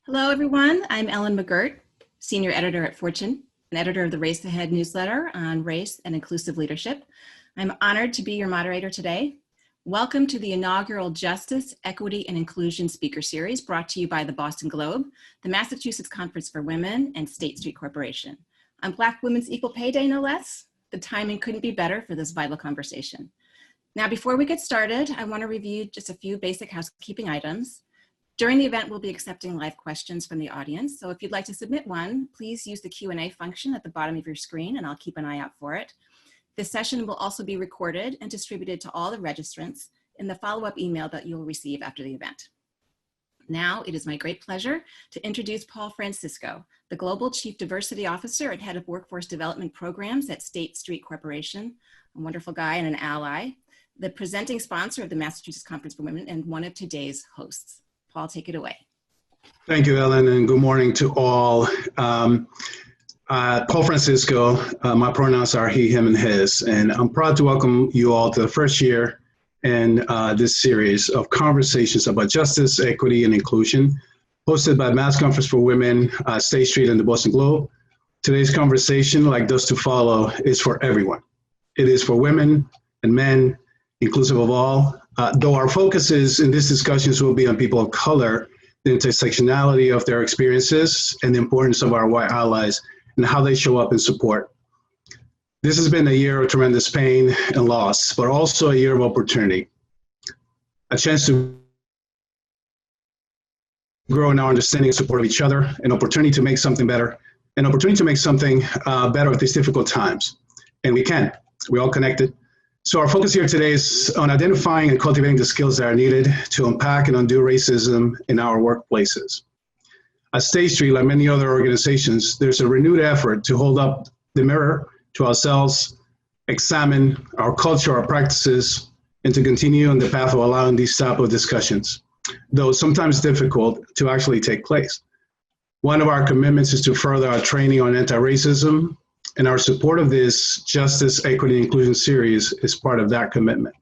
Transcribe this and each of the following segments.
Hello, everyone. I'm Ellen McGirt, Senior Editor at Fortune, and editor of the Race Ahead newsletter on race and inclusive leadership. I'm honored to be your moderator today. Welcome to the inaugural Justice, Equity, and Inclusion Speaker Series brought to you by the Boston Globe, the Massachusetts Conference for Women, and State Street Corporation. On Black Women's Equal Pay Day, no less, the timing couldn't be better for this vital conversation. Now, before we get started, I want to review just a few basic housekeeping items. During the event, we'll be accepting live questions from the audience. So if you'd like to submit one, please use the Q&A function at the bottom of your screen and I'll keep an eye out for it. This session will also be recorded and distributed to all the registrants in the follow-up email that you'll receive after the event. Now, it is my great pleasure to introduce Paul Francisco, the Global Chief Diversity Officer and Head of Workforce Development Programs at State Street Corporation, a wonderful guy and an ally, the presenting sponsor of the Massachusetts Conference for Women and one of today's hosts. Paul, take it away. Thank you, Ellen, and good morning to all. Paul Francisco, my pronouns are he, him, and his, and I'm proud to welcome you all to the first year in this series of conversations about justice, equity, and inclusion, hosted by Mass Conference for Women, State Street, and the Boston Globe. Today's conversation, like those to follow, is for everyone. It is for women and men, inclusive of all. Though our focuses in these discussions will be on people of color, the intersectionality of their experiences and the importance of our white allies and how they show up in support. This has been a year of tremendous pain and loss, but also a year of opportunity. A chance to grow in our understanding and support of each other, an opportunity to make something better, an opportunity to make something better at these difficult times. And we can, we're all connected. So our focus here today is on identifying and cultivating the skills that are needed to unpack and undo racism in our workplaces. At State Street, like many other organizations, there's a renewed effort to hold up the mirror to ourselves, examine our culture, our practices, and to continue on the path of allowing these type of discussions, though sometimes difficult, to actually take place. One of our commitments is to further our training on anti-racism, and our support of this Justice, Equity, and Inclusion series is part of that commitment.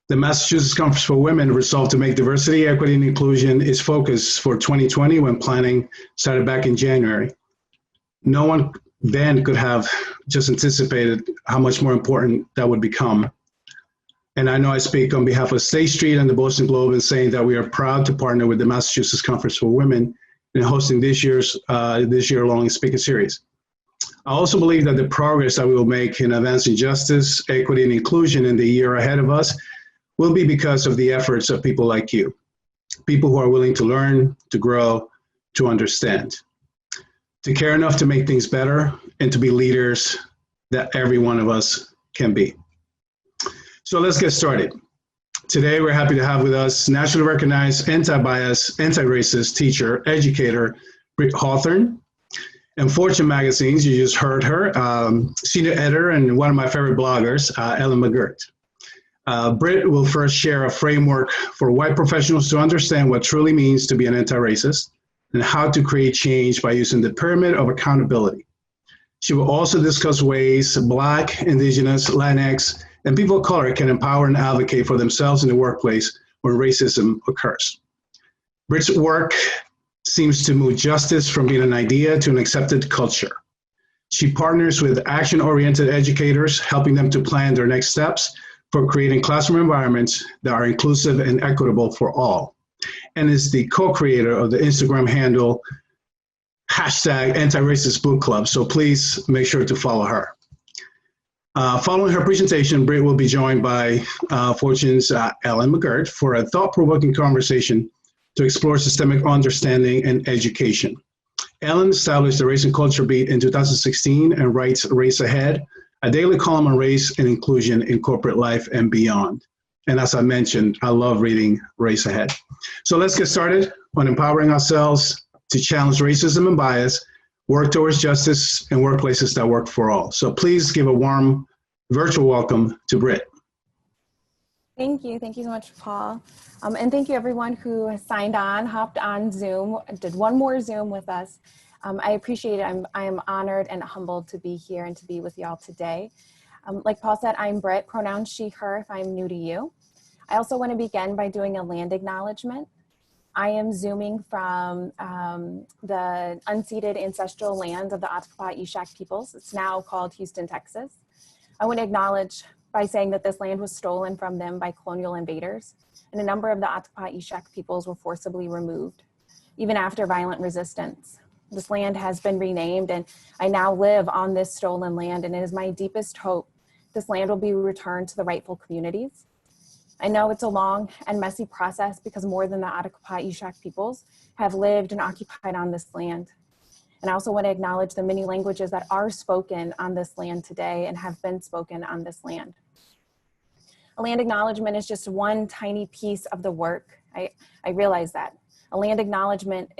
The Massachusetts Conference for Women resolved to make diversity, equity, and inclusion its focus for 2020 when planning started back in January. No one then could have just anticipated how much more important that would become. And I know I speak on behalf of State Street and the Boston Globe in saying that we are proud to partner with the Massachusetts Conference for Women in hosting this year-long speaker series. I also believe that the progress that we will make in advancing justice, equity, and inclusion in the year ahead of us will be because of the efforts of people like you, people who are willing to learn, to grow, to understand, to care enough to make things better, and to be leaders that every one of us can be. So let's get started. Today, we're happy to have with us nationally recognized anti-bias, anti-racist teacher, educator, Britt Hawthorne. And Fortune magazines, you just heard her, senior editor and one of my favorite bloggers, Ellen McGirt. Britt will first share a framework for white professionals to understand what truly means to be an anti-racist and how to create change by using the pyramid of accountability. She will also discuss ways Black, Indigenous, Latinx, and people of color can empower and advocate for themselves in the workplace where racism occurs. Britt's work seems to move justice from being an idea to an accepted culture. She partners with action-oriented educators, helping them to plan their next steps for creating classroom environments that are inclusive and equitable for all, and is the co-creator of the Instagram handle #antiracist book club. So please make sure to follow her. Following her presentation, Britt will be joined by Fortune's Ellen McGirt for a thought-provoking conversation to explore systemic understanding and education. Ellen established the Race and Culture Beat in 2016 and writes Race Ahead, a daily column on race and inclusion in corporate life and beyond. And as I mentioned, I love reading Race Ahead. So let's get started on empowering ourselves to challenge racism and bias, work towards justice, and workplaces that work for all. So please give a warm virtual welcome to Britt. Thank you so much, Paul. And thank you everyone who has signed on, hopped on Zoom, did one more Zoom with us. I appreciate it. I am honored and humbled to be here and to be with y'all today. Like Paul said, I'm Britt, pronouns she, her if I'm new to you. I also want to begin by doing a land acknowledgement. I am Zooming from the unceded ancestral lands of the Ottapah Ishak peoples. It's now called Houston, Texas. I want to acknowledge by saying that this land was stolen from them by colonial invaders, and a number of the Ottapah Ishak peoples were forcibly removed, even after violent resistance. This land has been renamed, and I now live on this stolen land, and it is my deepest hope this land will be returned to the rightful communities. I know it's a long and messy process because more than the Ottapah Ishak peoples have lived and occupied on this land. And I also want to acknowledge the many languages that are spoken on this land today and have been spoken on this land. A land acknowledgement is just one tiny piece of the work. I realize that. A land acknowledgement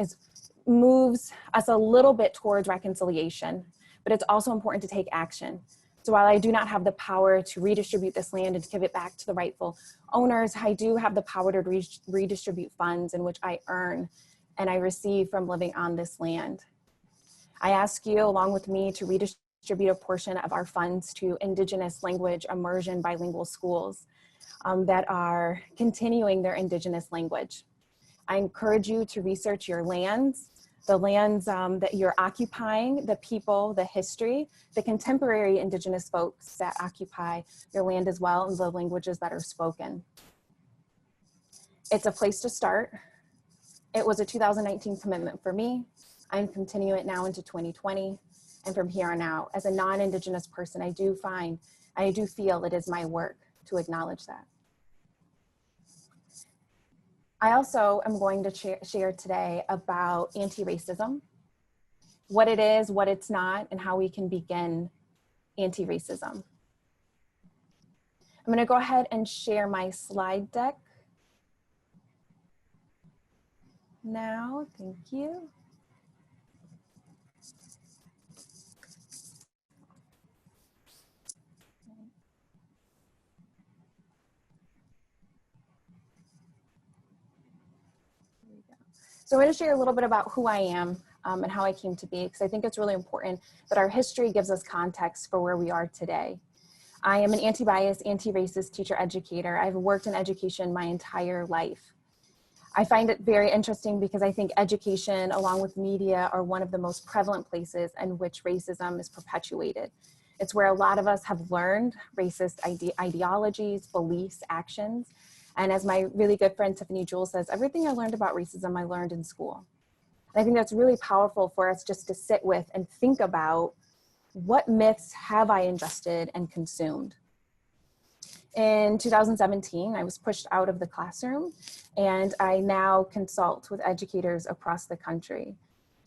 moves us a little bit towards reconciliation, but it's also important to take action. So while I do not have the power to redistribute this land and to give it back to the rightful owners, I do have the power to redistribute funds in which I earn and I receive from living on this land. I ask you, along with me, to redistribute a portion of our funds to Indigenous language immersion bilingual schools that are continuing their Indigenous language. I encourage you to research your lands, the lands that you're occupying, the people, the history, the contemporary Indigenous folks that occupy your land as well, and the languages that are spoken. It's a place to start. It was a 2019 commitment for me. I'm continuing it now into 2020. And from here on out, as a non-Indigenous person, I do feel it is my work to acknowledge that. I also am going to share today about anti-racism, what it is, what it's not, and how we can begin anti-racism. I'm going to go ahead and share my slide deck now. Thank you. So I'm going to share a little bit about who I am and how I came to be, because I think it's really important that our history gives us context for where we are today. I am an anti-bias, anti-racist teacher educator. I've worked in education my entire life. I find it very interesting because I think education, along with media, are one of the most prevalent places in which racism is perpetuated. It's where a lot of us have learned racist ideologies, beliefs, actions. And as my really good friend Tiffany Jewell says, everything I learned about racism, I learned in school. And I think that's really powerful for us just to sit with and think about what myths have I ingested and consumed. In 2017, I was pushed out of the classroom, and I now consult with educators across the country,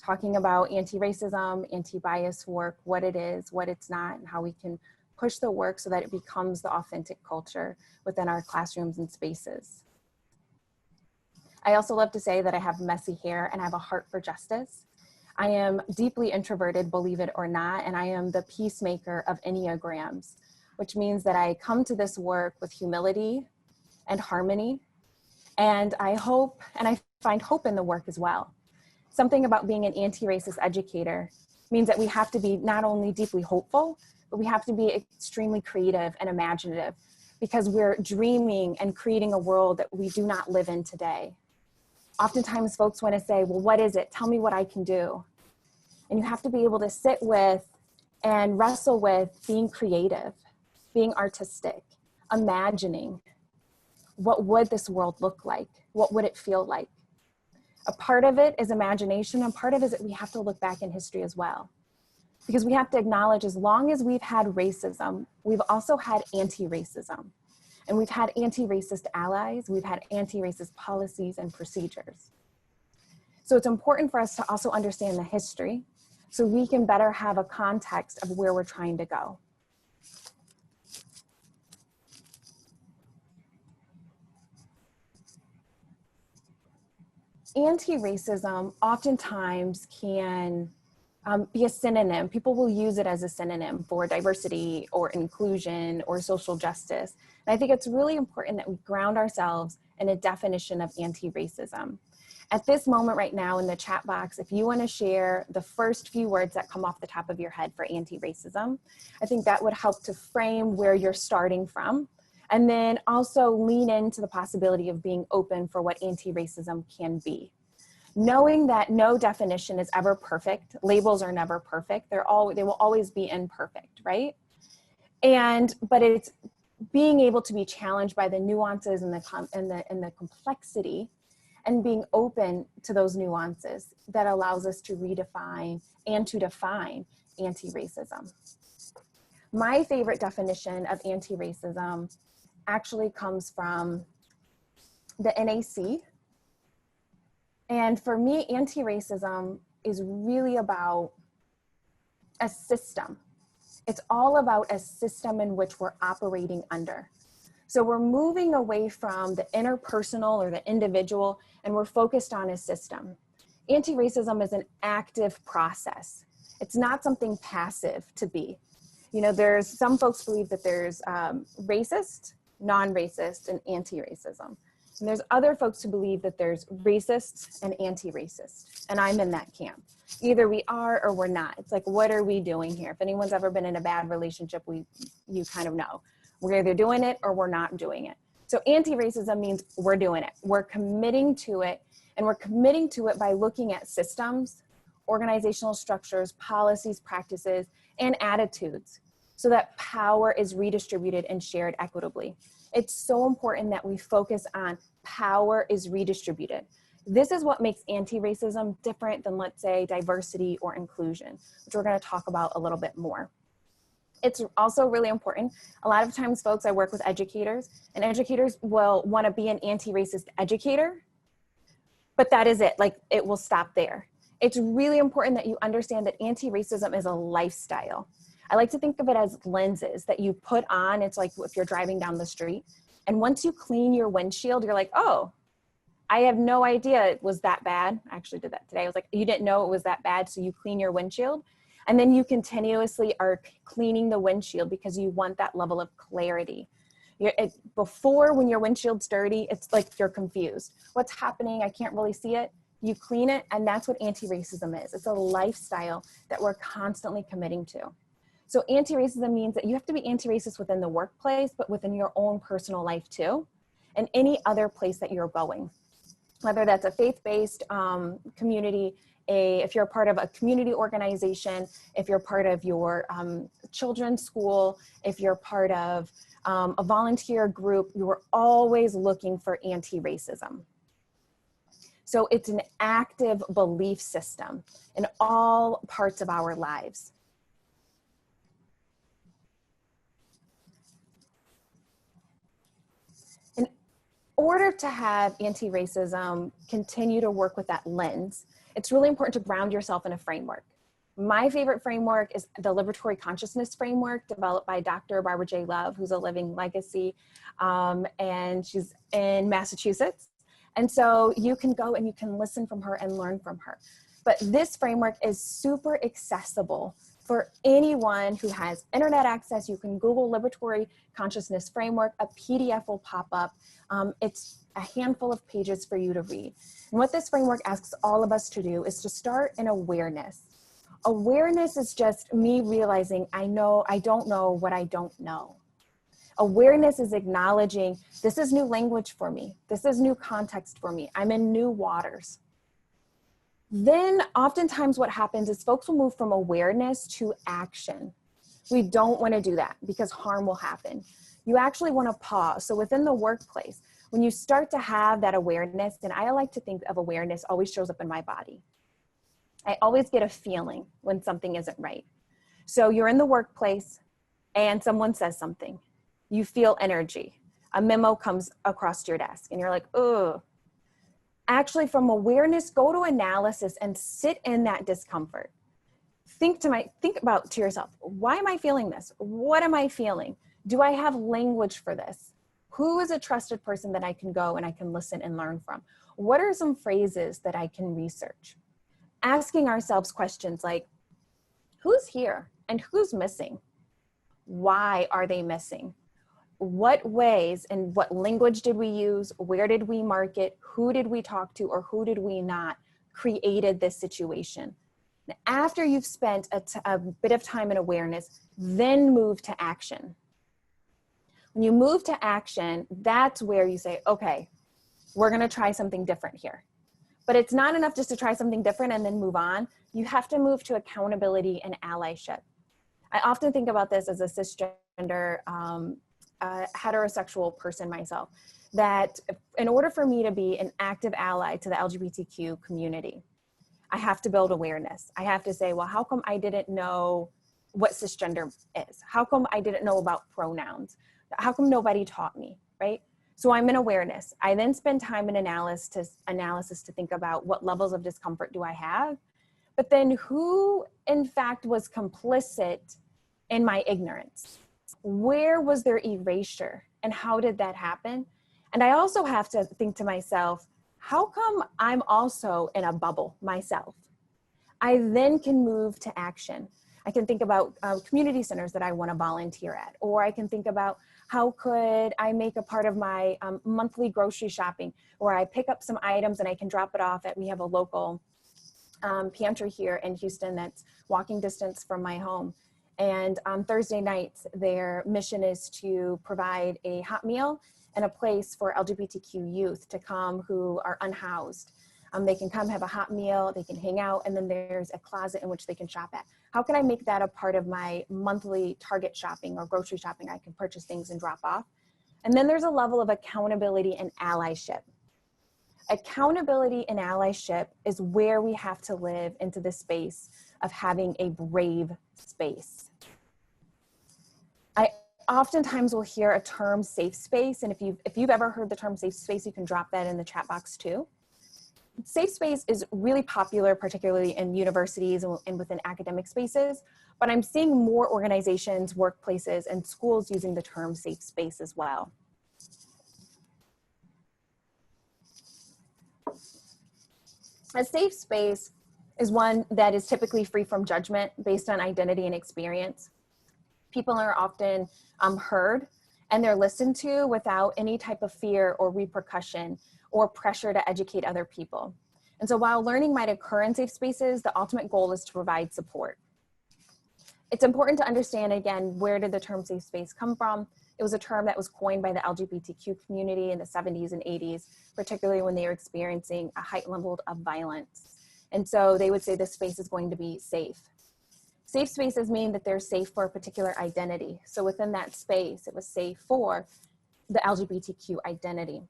talking about anti-racism, anti-bias work, what it is, what it's not, and how we can push the work so that it becomes the authentic culture within our classrooms and spaces. I also love to say that I have messy hair and I have a heart for justice. I am deeply introverted, believe it or not, and I am the peacemaker of Enneagrams, which means that I come to this work with humility and harmony, and I find hope in the work as well. Something about being an anti-racist educator means that we have to be not only deeply hopeful, but we have to be extremely creative and imaginative, because we're dreaming and creating a world that we do not live in today. Oftentimes folks want to say, well, what is it? Tell me what I can do. And you have to be able to sit with and wrestle with being creative, being artistic, imagining what would this world look like? What would it feel like? A part of it is imagination, and part of it is that we have to look back in history as well. Because we have to acknowledge, as long as we've had racism, we've also had anti-racism. And we've had anti-racist allies, we've had anti-racist policies and procedures. So it's important for us to also understand the history so we can better have a context of where we're trying to go. Anti-racism oftentimes can be a synonym. People will use it as a synonym for diversity or inclusion or social justice. And I think it's really important that we ground ourselves in a definition of anti-racism. At this moment right now in the chat box, if you want to share the first few words that come off the top of your head for anti-racism, I think that would help to frame where you're starting from And then also lean into the possibility of being open for what anti-racism can be. Knowing that no definition is ever perfect, labels are never perfect, they will always be imperfect, right? But it's being able to be challenged by the nuances and the complexity, and being open to those nuances that allows us to redefine and to define anti-racism. My favorite definition of anti-racism actually comes from the NAC. And for me, anti-racism is really about a system. It's all about a system in which we're operating under. So we're moving away from the interpersonal or the individual, and we're focused on a system. Anti-racism is an active process. It's not something passive to be. You know, there's some folks believe that there's racist, non-racist, and anti-racism. And there's other folks who believe that there's racist and anti-racist. And I'm in that camp. Either we are or we're not. It's like, what are we doing here? If anyone's ever been in a bad relationship, you kind of know. We're either doing it or we're not doing it. So anti-racism means we're doing it. We're committing to it. And we're committing to it by looking at systems, organizational structures, policies, practices, and attitudes so that power is redistributed and shared equitably. It's so important that we focus on power is redistributed. This is what makes anti-racism different than, let's say, diversity or inclusion, which we're going to talk about a little bit more. It's also really important. A lot of times, folks, I work with educators, and educators will want to be an anti-racist educator, but that is it. Like, it will stop there. It's really important that you understand that anti-racism is a lifestyle. I like to think of it as lenses that you put on. It's like if you're driving down the street, and once you clean your windshield, you're like, oh, I have no idea it was that bad. I actually did that today. I was like, you didn't know it was that bad, so you clean your windshield. And then you continuously are cleaning the windshield because you want that level of clarity. Before, when your windshield's dirty, it's like you're confused. What's happening? I can't really see it. You clean it, and that's what anti-racism is. It's a lifestyle that we're constantly committing to. So anti-racism means that you have to be anti-racist within the workplace, but within your own personal life too, and any other place that you're going. Whether that's a faith-based community, if you're a part of a community organization, if you're part of your children's school, if you're part of a volunteer group, you are always looking for anti-racism. So it's an active belief system in all parts of our lives. In order to have anti-racism continue to work with that lens, it's really important to ground yourself in a framework. My favorite framework is the Liberatory Consciousness Framework, developed by Dr. Barbara J. Love, who's a living legacy, and she's in Massachusetts. And so you can go and you can listen from her and learn from her. But this framework is super accessible for anyone who has internet access. You can Google Liberatory Consciousness Framework, a PDF will pop up. It's a handful of pages for you to read. And what this framework asks all of us to do is to start in awareness. Awareness is just me realizing I don't know what I don't know. Awareness is acknowledging this is new language for me. This is new context for me. I'm in new waters. Then oftentimes what happens is folks will move from awareness to action. We don't want to do that because harm will happen. You actually want to pause. So within the workplace, when you start to have that awareness, and I like to think of awareness always shows up in my body. I always get a feeling when something isn't right. So you're in the workplace and someone says something. You feel energy. A memo comes across your desk and you're like, oh. Actually, from awareness, go to analysis and sit in that discomfort. Think about to yourself, why am I feeling this? What am I feeling? Do I have language for this? Who is a trusted person that I can go and I can listen and learn from? What are some phrases that I can research? Asking ourselves questions like, who's here and who's missing? Why are they missing? What ways and what language did we use? Where did we mark it? Who did we talk to or who did we not created this situation? And after you've spent a bit of time in awareness, then move to action. When you move to action, that's where you say, okay, we're going to try something different here. But it's not enough just to try something different and then move on. You have to move to accountability and allyship. I often think about this as a cisgender, heterosexual person myself, that in order for me to be an active ally to the LGBTQ community, I have to build awareness. I have to say, well, how come I didn't know what cisgender is? How come I didn't know about pronouns? How come nobody taught me, right? So I'm in awareness. I then spend time in analysis to think about what levels of discomfort do I have, but then who in fact was complicit in my ignorance? Where was their erasure and how did that happen? And I also have to think to myself, how come I'm also in a bubble myself? I then can move to action. I can think about community centers that I want to volunteer at, or I can think about how could I make a part of my monthly grocery shopping, where I pick up some items and I can drop it off at, we have a local pantry here in Houston that's walking distance from my home. And on Thursday nights, their mission is to provide a hot meal and a place for LGBTQ youth to come who are unhoused. They can come have a hot meal, they can hang out, and then there's a closet in which they can shop at. How can I make that a part of my monthly Target shopping or grocery shopping? I can purchase things and drop off. And then there's a level of accountability and allyship. Accountability and allyship is where we have to live into the space of having a brave space. I oftentimes will hear a term safe space, and if you've ever heard the term safe space, you can drop that in the chat box too. Safe space is really popular, particularly in universities and within academic spaces, but I'm seeing more organizations, workplaces, and schools using the term safe space as well. A safe space is one that is typically free from judgment based on identity and experience. People are often heard and they're listened to without any type of fear or repercussion or pressure to educate other people. And so while learning might occur in safe spaces, the ultimate goal is to provide support. It's important to understand, again, where did the term safe space come from? It was a term that was coined by the LGBTQ community in the 70s and 80s, particularly when they were experiencing a heightened level of violence. And so they would say this space is going to be safe. Safe spaces mean that they're safe for a particular identity. So within that space, it was safe for the LGBTQ identity.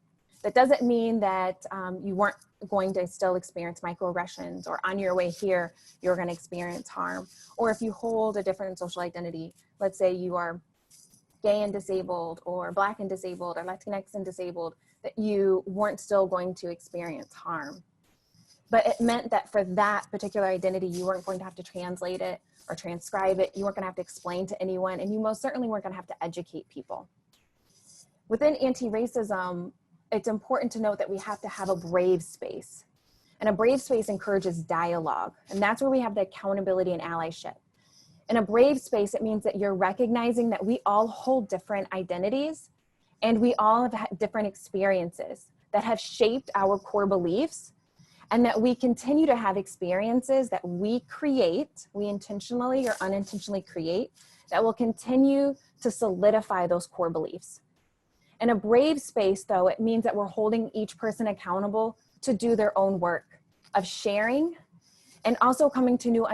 That doesn't mean that you weren't going to still experience microaggressions, or on your way here, you're going to experience harm. Or if you hold a different social identity, let's say you are gay and disabled, or Black and disabled, or Latinx and disabled, that you weren't still going to experience harm. But it meant that for that particular identity, you weren't going to have to translate it or transcribe it. You weren't going to have to explain to anyone, and you most certainly weren't going to have to educate people. Within anti-racism, it's important to note that we have to have a brave space. And a brave space encourages dialogue. And that's where we have the accountability and allyship. In a brave space, it means that you're recognizing that we all hold different identities and we all have had different experiences that have shaped our core beliefs, and that we continue to have experiences that we create, we intentionally or unintentionally create, that will continue to solidify those core beliefs. In a brave space, though, it means that we're holding each person accountable to do their own work of sharing and also coming to new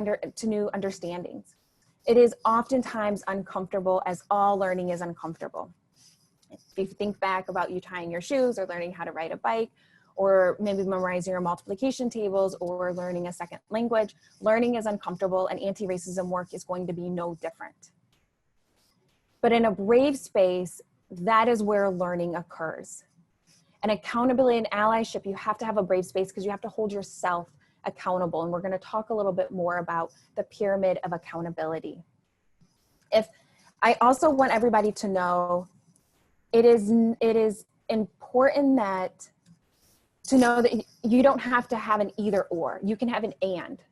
understandings. It is oftentimes uncomfortable, as all learning is uncomfortable. If you think back about you tying your shoes or learning how to ride a bike, or maybe memorizing your multiplication tables or learning a second language, learning is uncomfortable, and anti-racism work is going to be no different. But in a brave space, that is where learning occurs. And accountability and allyship, you have to have a brave space because you have to hold yourself accountable. And we're going to talk a little bit more about the pyramid of accountability. I also want everybody to know, it is important to know that you don't have to have an either or. You can have an and.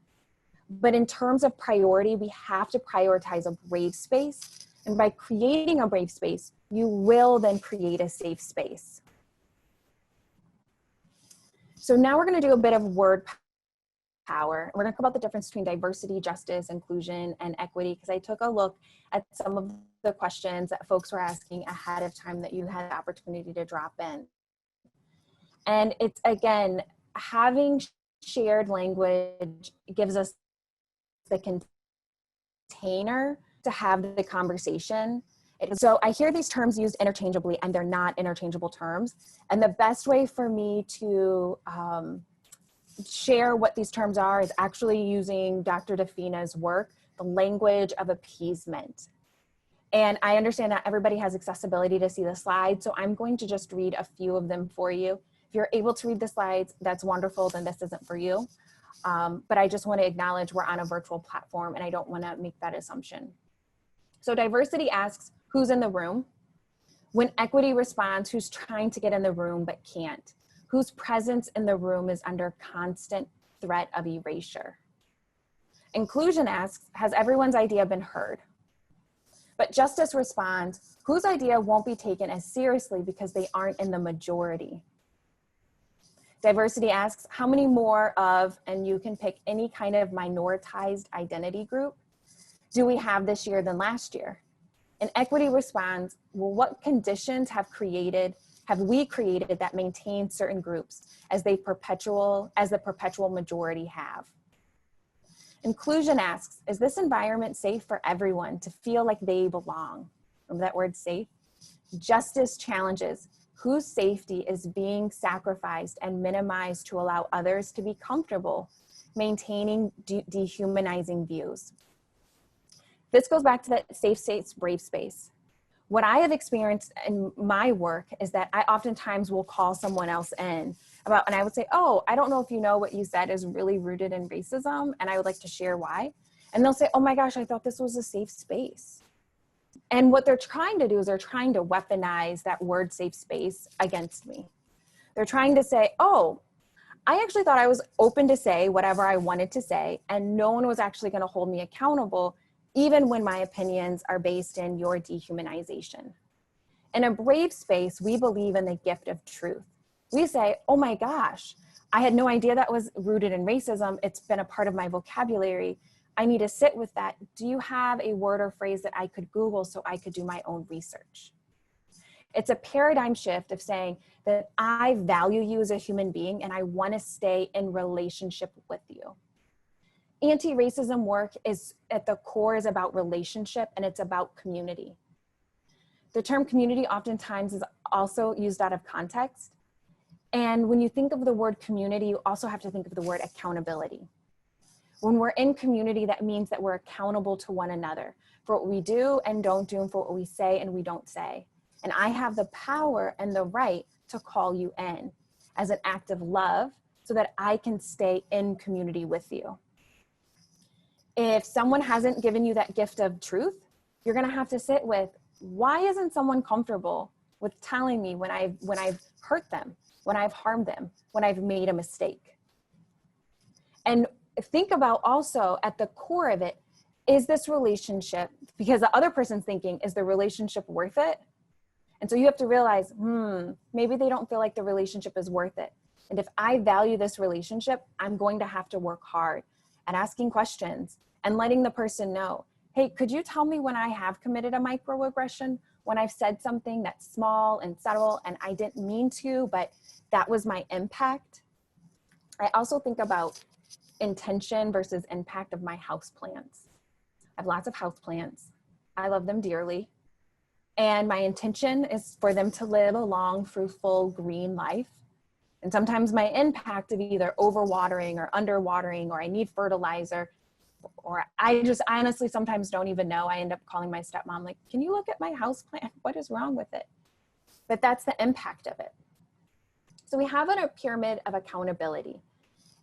But in terms of priority, we have to prioritize a brave space. And by creating a brave space, you will then create a safe space. So now we're going to do a bit of word power. We're going to talk about the difference between diversity, justice, inclusion, and equity, because I took a look at some of the questions that folks were asking ahead of time that you had the opportunity to drop in. And it's, again, having shared language gives us the container to have the conversation. So I hear these terms used interchangeably, and they're not interchangeable terms. And the best way for me to share what these terms are is actually using Dr. Defina's work, the language of appeasement. And I understand that everybody has accessibility to see the slides, so I'm going to just read a few of them for you. If you're able to read the slides, that's wonderful, then this isn't for you. But I just want to acknowledge we're on a virtual platform, and I don't want to make that assumption. So diversity asks, who's in the room? When equity responds, who's trying to get in the room but can't? Whose presence in the room is under constant threat of erasure? Inclusion asks, has everyone's idea been heard? But justice responds, whose idea won't be taken as seriously because they aren't in the majority? Diversity asks, how many more of, and you can pick any kind of minoritized identity group, do we have this year than last year? And equity responds, well, what conditions have we created that maintain certain groups as the perpetual majority have? Inclusion asks, is this environment safe for everyone to feel like they belong? Remember that word, safe? Justice challenges, whose safety is being sacrificed and minimized to allow others to be comfortable, maintaining dehumanizing views? This goes back to that safe space, brave space. What I have experienced in my work is that I oftentimes will call someone else in and I would say, oh, I don't know if you know what you said is really rooted in racism, and I would like to share why. And they'll say, oh my gosh, I thought this was a safe space. And what they're trying to do is they're trying to weaponize that word safe space against me. They're trying to say, oh, I actually thought I was open to say whatever I wanted to say, and no one was actually going to hold me accountable, even when my opinions are based in your dehumanization. In a brave space, we believe in the gift of truth. We say, oh my gosh, I had no idea that was rooted in racism. It's been a part of my vocabulary. I need to sit with that. Do you have a word or phrase that I could Google so I could do my own research? It's a paradigm shift of saying that I value you as a human being and I want to stay in relationship with you. Anti-racism work is at the core is about relationship, and it's about community. The term community oftentimes is also used out of context. And when you think of the word community, you also have to think of the word accountability. When we're in community, that means that we're accountable to one another for what we do and don't do, and for what we say and we don't say. And I have the power and the right to call you in as an act of love so that I can stay in community with you. If someone hasn't given you that gift of truth, you're gonna have to sit with, why isn't someone comfortable with telling me when I've hurt them, when I've harmed them, when I've made a mistake? And think about also at the core of it, is this relationship, because the other person's thinking, is the relationship worth it? And so you have to realize, maybe they don't feel like the relationship is worth it. And if I value this relationship, I'm going to have to work hard at asking questions and letting the person know, hey, could you tell me when I have committed a microaggression, when I've said something that's small and subtle and I didn't mean to, but that was my impact? I also think about intention versus impact of my houseplants. I have lots of houseplants. I love them dearly. And my intention is for them to live a long, fruitful, green life. And sometimes my impact of either overwatering or underwatering, or I need fertilizer, or I honestly sometimes don't even know. I end up calling my stepmom, like, can you look at my houseplant? What is wrong with it? But that's the impact of it. So we have a pyramid of accountability.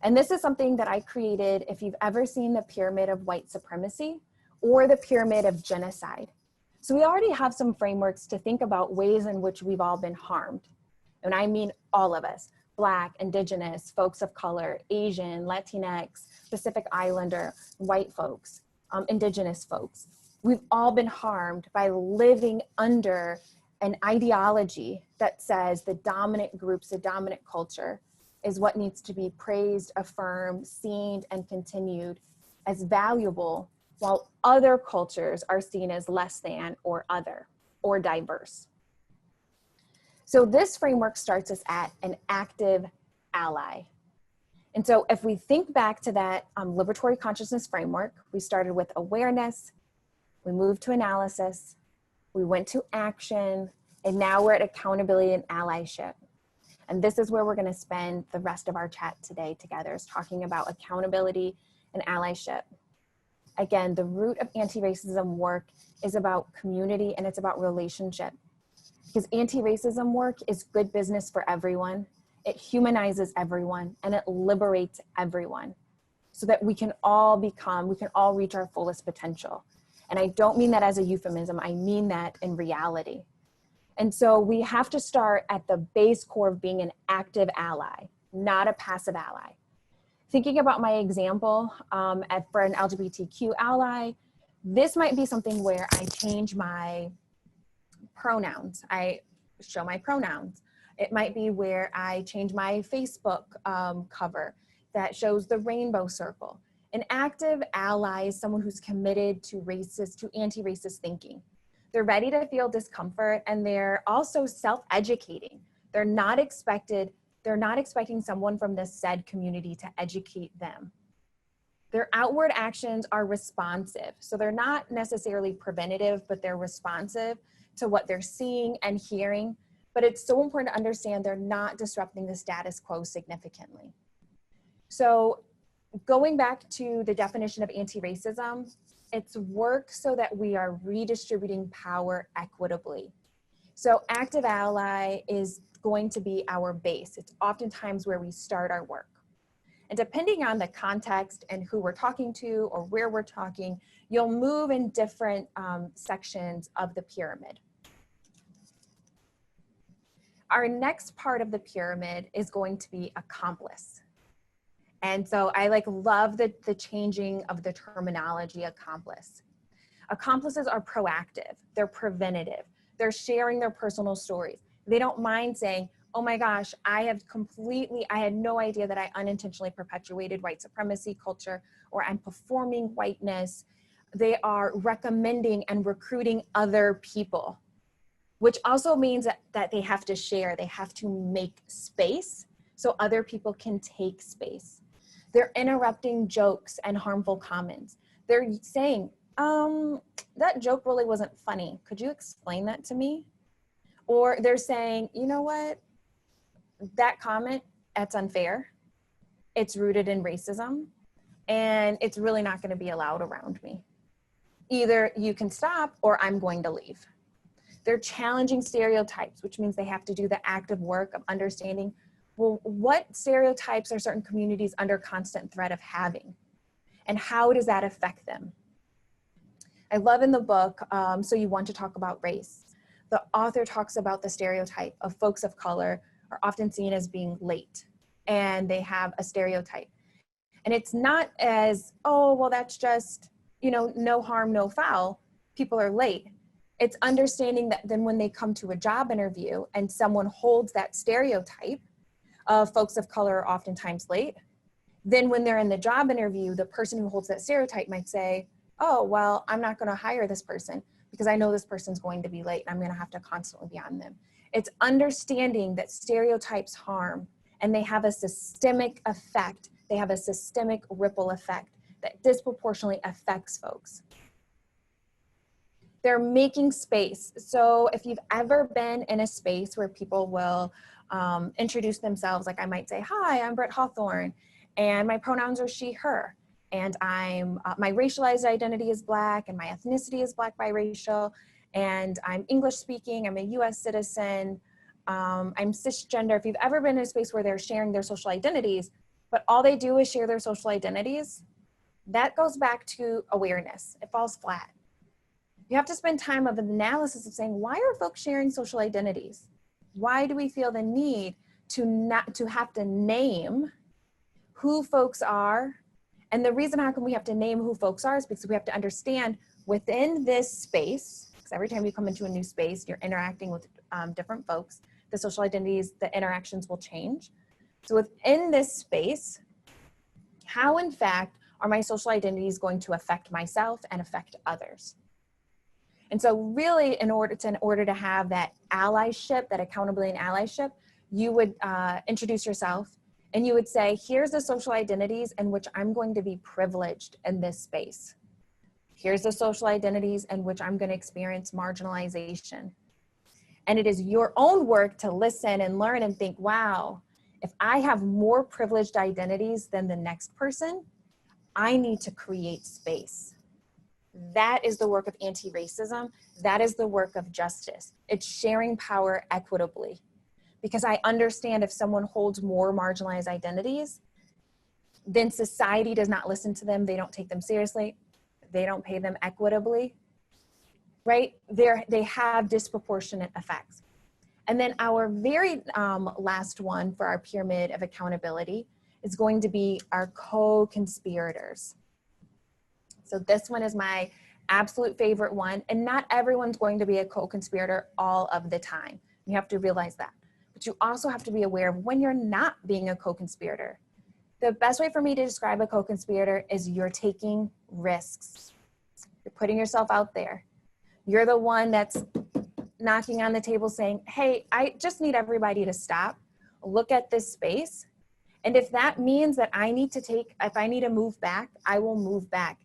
And this is something that I created if you've ever seen the pyramid of white supremacy or the pyramid of genocide. So we already have some frameworks to think about ways in which we've all been harmed. And I mean all of us, Black, Indigenous, folks of color, Asian, Latinx, Pacific Islander, white folks, Indigenous folks. We've all been harmed by living under an ideology that says the dominant groups, the dominant culture is what needs to be praised, affirmed, seen, and continued as valuable while other cultures are seen as less than or other or diverse. So this framework starts us at an active ally. And so if we think back to that liberatory consciousness framework, we started with awareness, we moved to analysis, we went to action, and now we're at accountability and allyship. And this is where we're going to spend the rest of our chat today together, is talking about accountability and allyship. Again, the root of anti-racism work is about community and it's about relationship. Because anti-racism work is good business for everyone. It humanizes everyone and it liberates everyone so that we can all reach our fullest potential. And I don't mean that as a euphemism, I mean that in reality. And so we have to start at the base core of being an active ally, not a passive ally. Thinking about my example for an LGBTQ ally, this might be something where I change my pronouns. I show my pronouns. It might be where I change my Facebook cover that shows the rainbow circle. An active ally is someone who's committed to anti-racist thinking. They're ready to feel discomfort and they're also self-educating. They're not expecting someone from the said community to educate them. Their outward actions are responsive. So they're not necessarily preventative, but they're responsive to what they're seeing and hearing. But it's so important to understand they're not disrupting the status quo significantly. So going back to the definition of anti-racism, it's work so that we are redistributing power equitably. So active ally is going to be our base. It's oftentimes where we start our work. And depending on the context and who we're talking to or where we're talking, you'll move in different sections of the pyramid. Our next part of the pyramid is going to be accomplice. And so I love the changing of the terminology accomplice. Accomplices are proactive, they're preventative, they're sharing their personal stories. They don't mind saying, oh my gosh, I had no idea that I unintentionally perpetuated white supremacy culture, or I'm performing whiteness. They are recommending and recruiting other people, which also means that they have to share, they have to make space so other people can take space. They're interrupting jokes and harmful comments. They're saying, that joke really wasn't funny. Could you explain that to me? Or they're saying, you know what? That comment, that's unfair. It's rooted in racism and it's really not going to be allowed around me. Either you can stop or I'm going to leave. They're challenging stereotypes, which means they have to do the active work of understanding, well, what stereotypes are certain communities under constant threat of having? And how does that affect them? I love in the book, So You Want to Talk About Race, the author talks about the stereotype of folks of color are often seen as being late, and they have a stereotype. And it's not as, oh, well, that's just, no harm, no foul. People are late. It's understanding that then when they come to a job interview and someone holds that stereotype of folks of color are oftentimes late, then when they're in the job interview, the person who holds that stereotype might say, oh, well, I'm not going to hire this person because I know this person's going to be late and I'm going to have to constantly be on them. It's understanding that stereotypes harm and they have a systemic effect. They have a systemic ripple effect that disproportionately affects folks. They're making space. So if you've ever been in a space where people will introduce themselves, like I might say, hi, I'm Brett Hawthorne, and my pronouns are she, her, and my racialized identity is Black, and my ethnicity is Black biracial, and I'm English speaking, I'm a US citizen, I'm cisgender. If you've ever been in a space where they're sharing their social identities, but all they do is share their social identities, that goes back to awareness. It falls flat. You have to spend time of analysis of saying, why are folks sharing social identities? Why do we feel the need to have to name who folks are? And the reason how come we have to name who folks are is because we have to understand within this space, because every time you come into a new space, you're interacting with different folks, the social identities, the interactions will change. So within this space, how in fact are my social identities going to affect myself and affect others? And so really, in order to have that allyship, that accountability and allyship, you would introduce yourself and you would say, here's the social identities in which I'm going to be privileged in this space. Here's the social identities in which I'm going to experience marginalization. And it is your own work to listen and learn and think, wow, if I have more privileged identities than the next person, I need to create space. That is the work of anti-racism. That is the work of justice. It's sharing power equitably. Because I understand if someone holds more marginalized identities, then society does not listen to them. They don't take them seriously. They don't pay them equitably, right? They have disproportionate effects. And then our very last one for our pyramid of accountability is going to be our co-conspirators. So this one is my absolute favorite one. And not everyone's going to be a co-conspirator all of the time. You have to realize that. But you also have to be aware of when you're not being a co-conspirator. The best way for me to describe a co-conspirator is you're taking risks. You're putting yourself out there. You're the one that's knocking on the table saying, hey, I just need everybody to stop, look at this space. And if that means that if I need to move back, I will move back.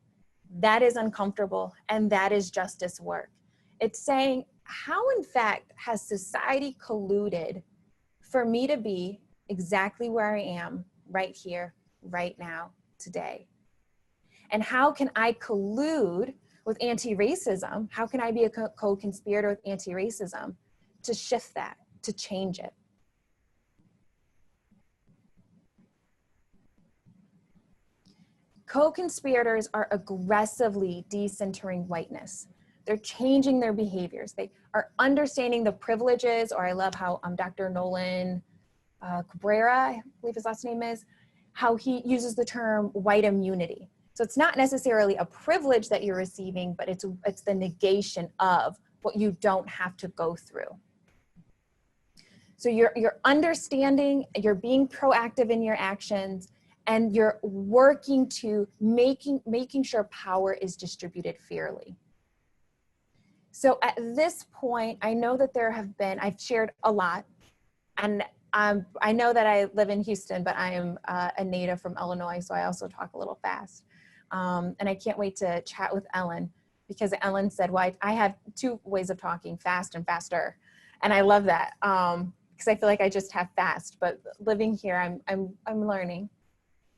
That is uncomfortable, and that is justice work. It's saying, how in fact has society colluded for me to be exactly where I am right here, right now, today? And how can I collude with anti-racism? How can I be a co-conspirator with anti-racism to shift that, to change it? Co-conspirators are aggressively decentering whiteness. They're changing their behaviors. They are understanding the privileges, or I love how Dr. Nolan Cabrera, I believe his last name is, how he uses the term white immunity. So it's not necessarily a privilege that you're receiving, but it's the negation of what you don't have to go through. So you're understanding, you're being proactive in your actions, and you're working to making sure power is distributed fairly. So at this point, I know that I've shared a lot, and I know that I live in Houston, but I am a native from Illinois, so I also talk a little fast. And I can't wait to chat with Ellen, because Ellen said, well, I have two ways of talking, fast and faster. And I love that, because I feel like I just have fast, but living here, I'm learning.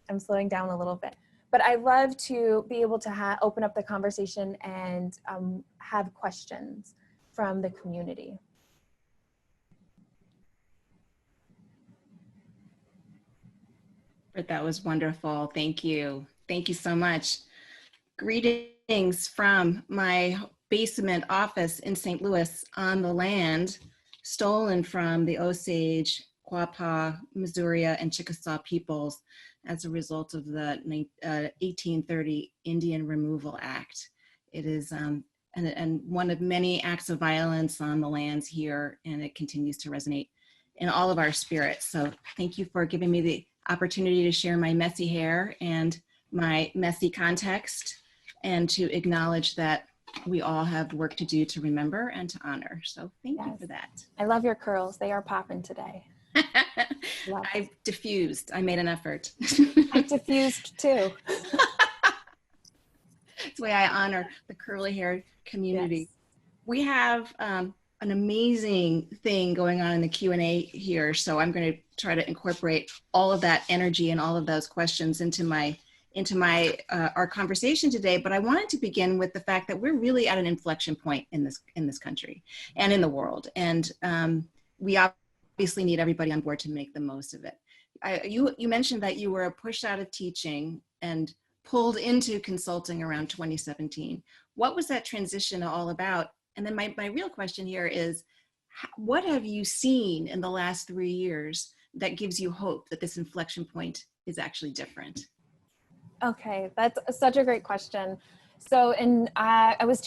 I'm slowing down a little bit. But I love to be able to open up the conversation and have questions from the community. That was wonderful. Thank you. Thank you so much. Greetings from my basement office in St. Louis on the land stolen from the Osage, Quapaw, Missouri, and Chickasaw peoples as a result of the 1830 Indian Removal Act. It is and one of many acts of violence on the lands here, and it continues to resonate in all of our spirits. So thank you for giving me the opportunity to share my messy hair and my messy context, and to acknowledge that we all have work to do to remember and to honor. So thank you for that. I love your curls. They are popping today. I diffused. I made an effort. I diffused too. That's the way I honor the curly haired community. Yes. We have an amazing thing going on in the Q&A here. So I'm going to try to incorporate all of that energy and all of those questions into our conversation today. But I wanted to begin with the fact that we're really at an inflection point in this country and in the world. And we obviously need everybody on board to make the most of it. You mentioned that you were pushed out of teaching and pulled into consulting around 2017. What was that transition all about? And then my real question here is, what have you seen in the last 3 years that gives you hope that this inflection point is actually different? Okay, that's such a great question. So I was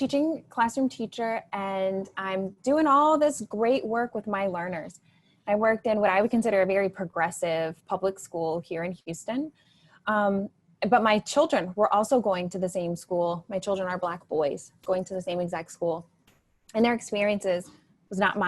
classroom teacher, and I'm doing all this great work with my learners. I worked in what I would consider a very progressive public school here in Houston. But my children were also going to the same school. My children are Black boys going to the same exact school. And their experiences was not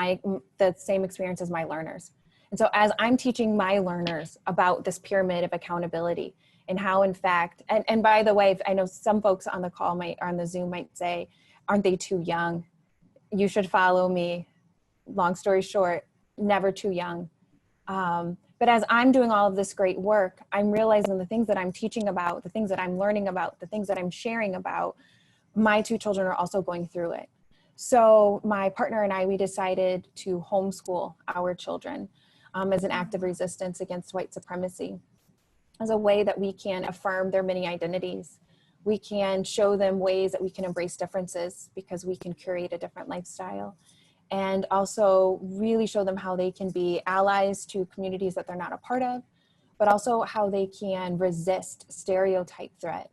the same experience as my learners. And so as I'm teaching my learners about this pyramid of accountability and how in fact, and by the way, I know some folks on the call on the Zoom might say, aren't they too young? You should follow me. Long story short, never too young. But as I'm doing all of this great work, I'm realizing the things that I'm teaching about, the things that I'm learning about, the things that I'm sharing about, my two children are also going through it. So my partner and I, we decided to homeschool our children as an act of resistance against white supremacy, as a way that we can affirm their many identities. We can show them ways that we can embrace differences because we can curate a different lifestyle. And also really show them how they can be allies to communities that they're not a part of, but also how they can resist stereotype threat,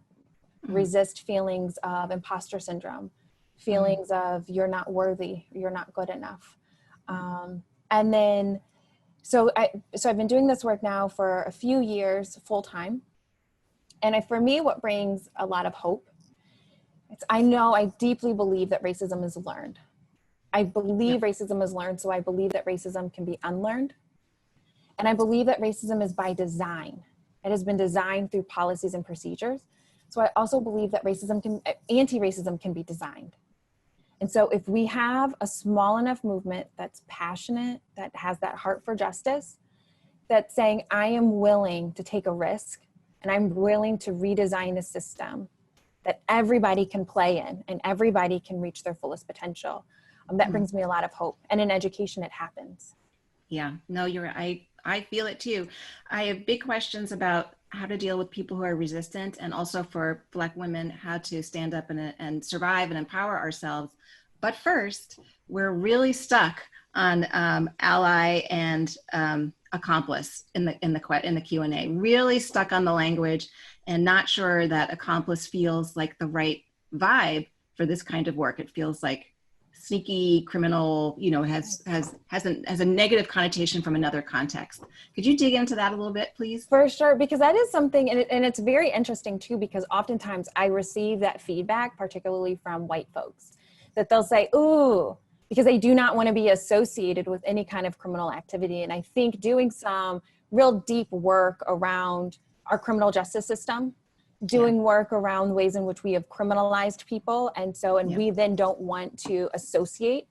resist feelings of imposter syndrome, feelings of you're not worthy, you're not good enough. And then, so I've been doing this work now for a few years full-time. And for me, what brings a lot of hope, I deeply believe that racism is learned. I believe racism is learned, so I believe that racism can be unlearned. And I believe that racism is by design. It has been designed through policies and procedures. So I also believe that anti-racism can be designed. And so if we have a small enough movement that's passionate, that has that heart for justice, that's saying, I am willing to take a risk and I'm willing to redesign a system that everybody can play in and everybody can reach their fullest potential. That brings me a lot of hope. And in education, it happens. Yeah, no, I feel it too. I have big questions about how to deal with people who are resistant, and also for Black women, how to stand up and survive and empower ourselves. But first, we're really stuck on ally and accomplice in the Q&A. Really stuck on the language and not sure that accomplice feels like the right vibe for this kind of work. It feels like sneaky, criminal, has a negative connotation from another context. Could you dig into that a little bit, please? For sure, because that is something, and it's very interesting too, because oftentimes I receive that feedback, particularly from white folks, that they'll say, ooh, because they do not want to be associated with any kind of criminal activity. And I think doing some real deep work around our criminal justice system, doing work around ways in which we have criminalized people. And we then don't want to associate,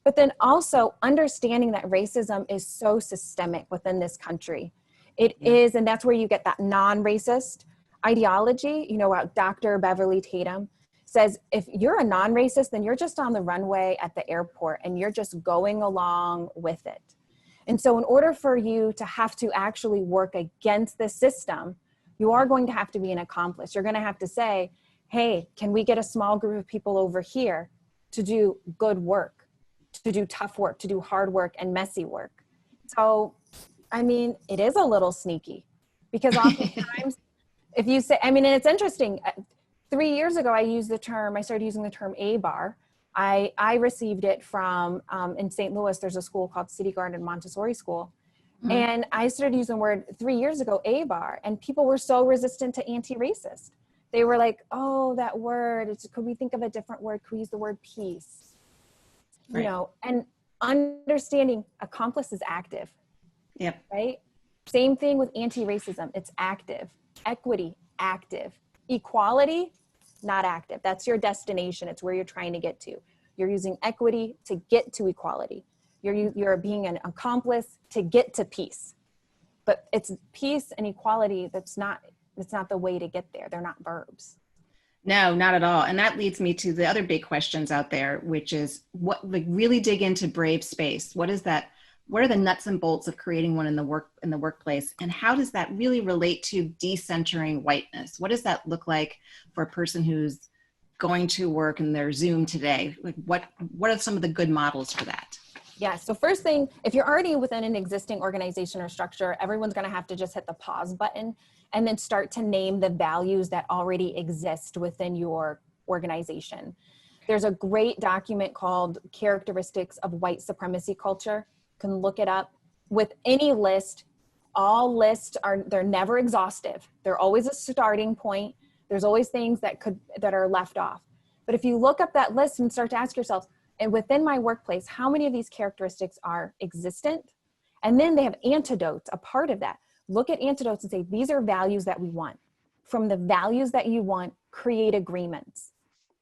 but then also understanding that racism is so systemic within this country. It is, and that's where you get that non-racist ideology. Dr. Beverly Tatum says, if you're a non-racist, then you're just on the runway at the airport and you're just going along with it. And so in order for you to have to actually work against this system, you are going to have to be an accomplice. You're going to have to say, hey, can we get a small group of people over here to do good work, to do tough work, to do hard work and messy work? So, it is a little sneaky, because oftentimes if you say, and it's interesting, 3 years ago, I started using the term A-bar. I received it from, in St. Louis, there's a school called City Garden Montessori School. And I started using the word 3 years ago, A-bar, and people were so resistant to anti-racist. They were like, oh, that word, could we think of a different word? Could we use the word peace? Right. And understanding accomplice is active. Yep. Right? Same thing with anti-racism. It's active. Equity, active. Equality, not active. That's your destination. It's where you're trying to get to. You're using equity to get to equality. You're being an accomplice to get to peace. But it's peace and equality that's not the way to get there. They're not verbs. No, not at all. And that leads me to the other big questions out there, which is really dig into brave space. What is that? What are the nuts and bolts of creating one in the workplace? And how does that really relate to decentering whiteness? What does that look like for a person who's going to work in their Zoom today? What are some of the good models for that? Yeah, so first thing, if you're already within an existing organization or structure, everyone's going to have to just hit the pause button and then start to name the values that already exist within your organization. There's a great document called Characteristics of White Supremacy Culture. You can look it up with any list. all lists they're never exhaustive. They're always a starting point. There's always things that are left off. But if you look up that list and start to ask yourself, and within my workplace, how many of these characteristics are existent? And then they have antidotes, a part of that. Look at antidotes and say, these are values that we want. From the values that you want, create agreements.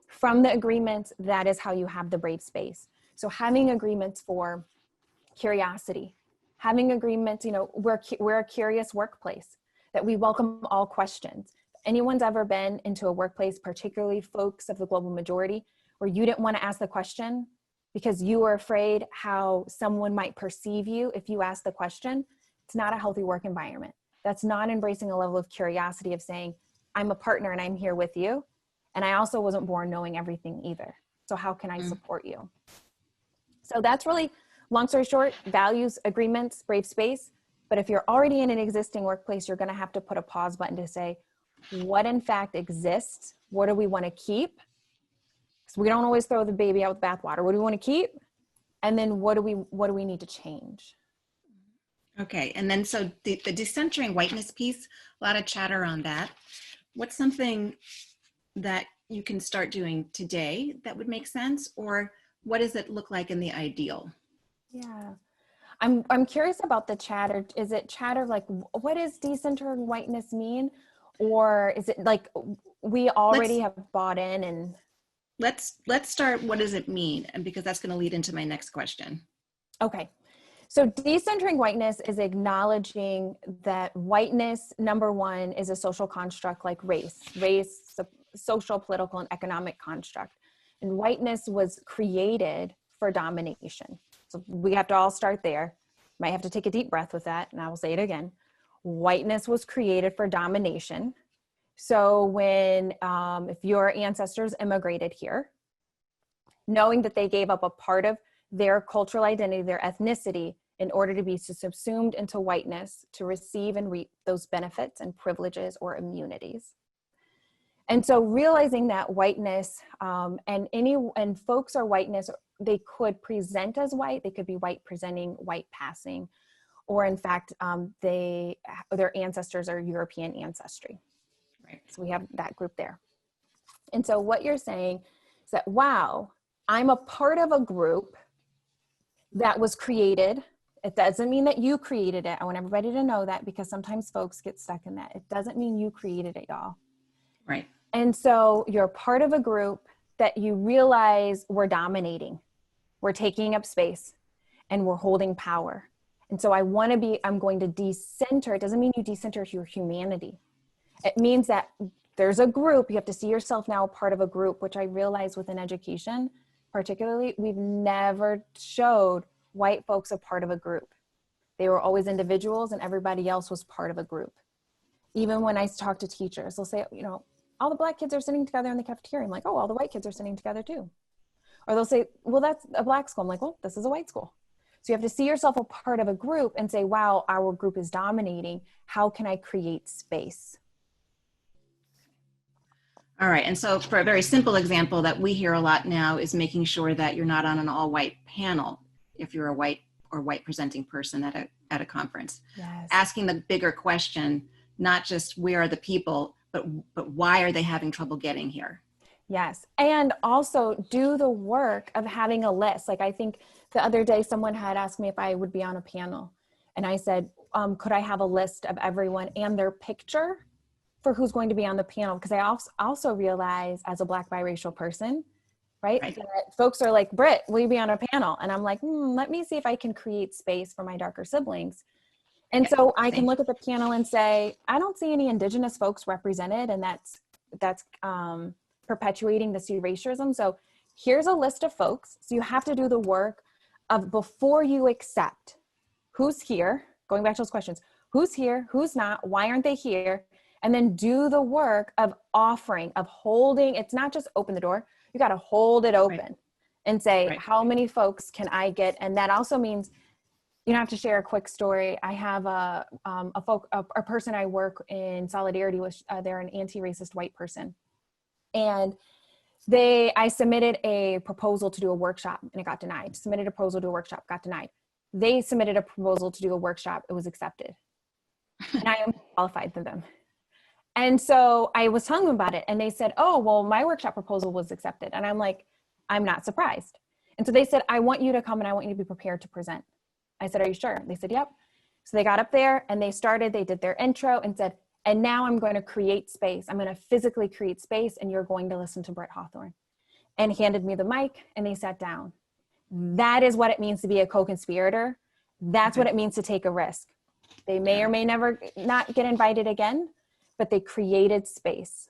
From the agreements, that is how you have the brave space. So having agreements for curiosity, having agreements, we're a curious workplace, that we welcome all questions. If anyone's ever been into a workplace, particularly folks of the global majority, where you didn't want to ask the question because you were afraid how someone might perceive you if you asked the question, it's not a healthy work environment. That's not embracing a level of curiosity of saying, I'm a partner and I'm here with you. And I also wasn't born knowing everything either. So how can I support you? So that's really, long story short, values, agreements, brave space. But if you're already in an existing workplace, you're going to have to put a pause button to say, what in fact exists? What do we want to keep? So we don't always throw the baby out with the bathwater. What do we want to keep? And then what do we need to change? Okay, and then so the disentering whiteness piece, a lot of chatter on that. What's something that you can start doing today that would make sense? Or what does it look like in the ideal? Yeah, I'm curious about the chatter. Is it chatter like, what does decentering whiteness mean? Or is it like we already have bought in and... Let's start, what does it mean? And because that's going to lead into my next question. Okay. So decentering whiteness is acknowledging that whiteness, number one, is a social construct like race, social, political, and economic construct. And whiteness was created for domination. So we have to all start there. Might have to take a deep breath with that, and I will say it again. Whiteness was created for domination. So when, if your ancestors immigrated here, knowing that they gave up a part of their cultural identity, their ethnicity, in order to be subsumed into whiteness, to receive and reap those benefits and privileges or immunities. And so realizing that whiteness, and folks are whiteness, they could present as white, they could be white presenting, white passing, or in fact, their ancestors are European ancestry. Right. So we have that group there. And so what you're saying is that, wow, I'm a part of a group that was created. It doesn't mean that you created it. I want everybody to know that, because sometimes folks get stuck in that. It doesn't mean you created it, y'all. Right. And so you're part of a group that you realize we're dominating, we're taking up space, and we're holding power. And so I'm going to decenter. It doesn't mean you decenter your humanity. It means that there's a group, you have to see yourself now part of a group, which I realize within education, particularly, we've never showed white folks a part of a group. They were always individuals and everybody else was part of a group. Even when I talk to teachers, they'll say, all the black kids are sitting together in the cafeteria. I'm like, oh, all the white kids are sitting together too. Or they'll say, well, that's a black school. I'm like, well, this is a white school. So you have to see yourself a part of a group and say, wow, our group is dominating. How can I create space? All right, and so for a very simple example that we hear a lot now is making sure that you're not on an all-white panel if you're a white or white presenting person at a conference. Yes. Asking the bigger question, not just where are the people, but why are they having trouble getting here? Yes, and also do the work of having a list. Like I think the other day someone had asked me if I would be on a panel, and I said, could I have a list of everyone and their picture for who's going to be on the panel? Because I also realize as a Black biracial person, right? That folks are like, Britt, will you be on a panel? And I'm like, let me see if I can create space for my darker siblings. And so I can look at the panel and say, I don't see any Indigenous folks represented, and that's perpetuating this erasure. So here's a list of folks. So you have to do the work of, before you accept who's here, going back to those questions, who's here, who's not, why aren't they here? And then do the work of offering, of holding. It's not just open the door. You got to hold it open and say, how many folks can I get? And that also means, you don't have to share a quick story. I have a person I work in solidarity with. They're an anti-racist white person. And I submitted a proposal to do a workshop and it got denied. Submitted a proposal to do a workshop, got denied. They submitted a proposal to do a workshop. It was accepted. and I am qualified than them. And so I was telling them about it, and they said, oh, well, my workshop proposal was accepted. And I'm like, I'm not surprised. And so they said, I want you to come and I want you to be prepared to present. I said, are you sure? They said, yep. So they got up there and they did their intro and said, and now I'm going to create space. I'm going to physically create space, and you're going to listen to Brett Hawthorne. And handed me the mic, and they sat down. That is what it means to be a co-conspirator. That's what it means to take a risk. They may or may never not get invited again, but they created space.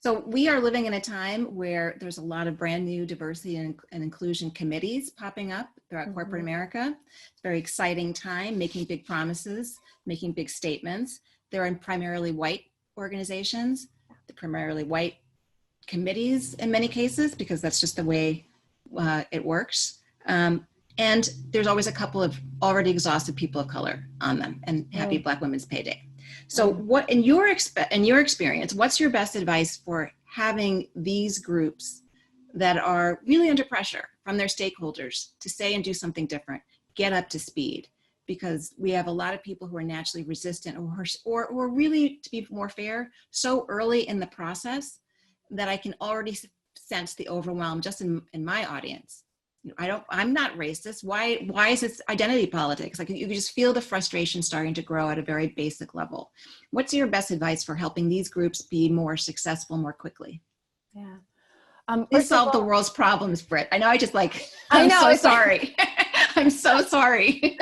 So we are living in a time where there's a lot of brand new diversity and inclusion committees popping up throughout corporate America. It's a very exciting time, making big promises, making big statements. They're in primarily white organizations, they're primarily white committees in many cases, because that's just the way it works. And there's always a couple of already exhausted people of color on them, and happy Black Women's Pay Day. So what, in your experience, what's your best advice for having these groups that are really under pressure from their stakeholders to say and do something different, get up to speed? Because we have a lot of people who are naturally resistant, or really, to be more fair, so early in the process that I can already sense the overwhelm just in my audience. I'm not racist. Why is this identity politics? Like, you can just feel the frustration starting to grow at a very basic level. What's your best advice for helping these groups be more successable more quickly? Yeah. Please solve the world's problems, Britt. I know I'm so sorry. I'm so sorry.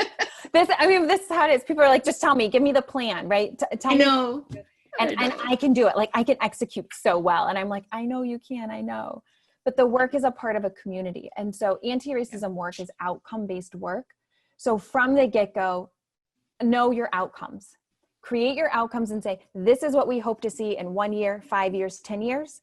This is how it is. People are like, just tell me, give me the plan, right? Tell me. And I can do it. Like, I can execute so well. And I'm like, I know you can, I know. But the work is a part of a community. And so anti-racism work is outcome-based work. So from the get-go, know your outcomes. Create your outcomes and say, this is what we hope to see in 1 year, 5 years, 10 years.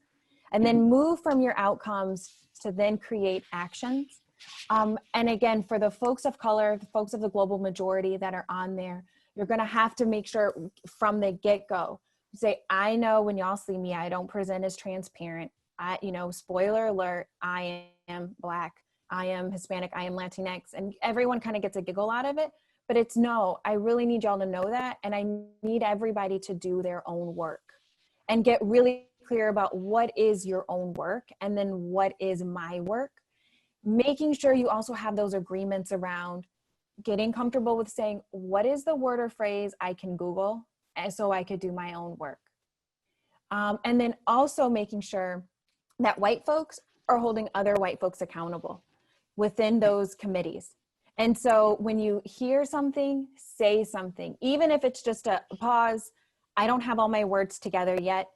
And then move from your outcomes to then create actions. And again, for the folks of color, the folks of the global majority that are on there, you're gonna have to make sure from the get-go, say, I know when y'all see me, I don't present as transparent. Spoiler alert, I am Black, I am Hispanic, I am Latinx, and everyone kind of gets a giggle out of it, but it's no, I really need y'all to know that, and I need everybody to do their own work and get really clear about what is your own work and then what is my work. Making sure you also have those agreements around getting comfortable with saying, what is the word or phrase I can Google, and so I could do my own work. And then also making sure that white folks are holding other white folks accountable within those committees. And so when you hear something, say something, even if it's just a pause. I don't have all my words together yet.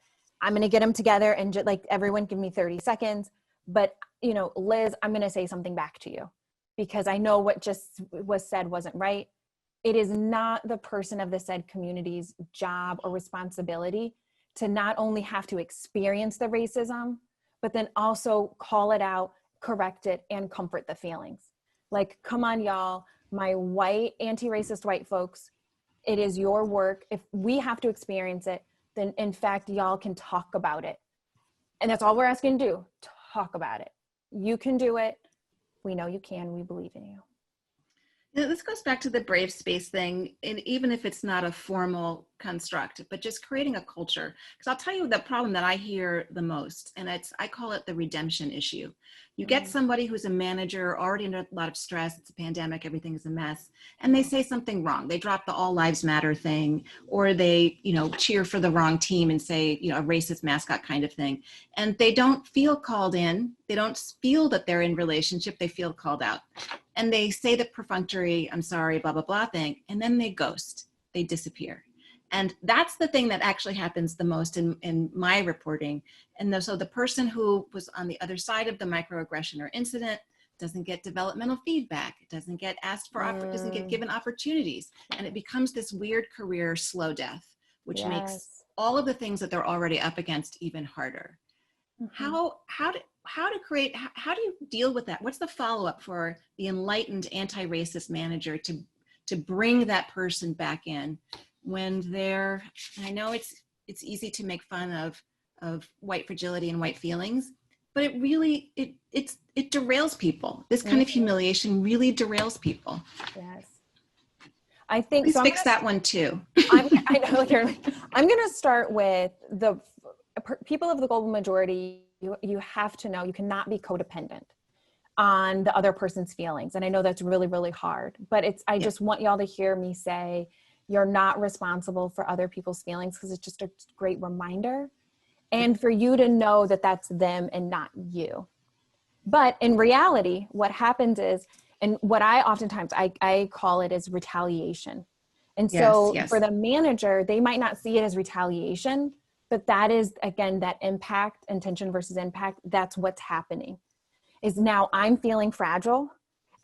I'm going to get them together, and like, everyone give me 30 seconds. But, Liz, I'm going to say something back to you because I know what just was said wasn't right. It is not the person of the said community's job or responsibility to not only have to experience the racism, but then also call it out, correct it, and comfort the feelings. Like, come on, y'all, my white, anti-racist white folks, it is your work. If we have to experience it, then in fact, y'all can talk about it. And that's all we're asking to do, talk about it. You can do it. We know you can, we believe in you. This goes back to the brave space thing, and even if it's not a formal construct, but just creating a culture. Because I'll tell you the problem that I hear the most, and I call it the redemption issue. You get somebody who's a manager already under a lot of stress, it's a pandemic, everything is a mess, and they say something wrong. They drop the all lives matter thing, or they, cheer for the wrong team and say, a racist mascot kind of thing. And they don't feel called in. They don't feel that they're in relationship. They feel called out. And they say the perfunctory, I'm sorry, blah, blah, blah thing, and then they ghost, they disappear. And that's the thing that actually happens the most in my reporting. And so the person who was on the other side of the microaggression or incident doesn't get developmental feedback, doesn't get asked for, doesn't get given opportunities. And it becomes this weird career slow death, which makes all of the things that they're already up against even harder. How do you deal with that? What's the follow-up for the enlightened anti-racist manager to bring that person back in when they're, I know it's easy to make fun of white fragility and white feelings, but it really, it derails people. This kind of humiliation really derails people. Yes. I think Please so. fix that one too. I know, I'm going to start with the people of the global majority. You have to know you cannot be codependent on the other person's feelings. And I know that's really, really hard, but I just want y'all to hear me say, you're not responsible for other people's feelings, because it's just a great reminder. And for you to know that that's them and not you. But in reality, what happens is, and what I oftentimes, I call it as retaliation. And so for the manager, they might not see it as retaliation, but that is, again, that impact, intention versus impact, that's what's happening. Is now I'm feeling fragile.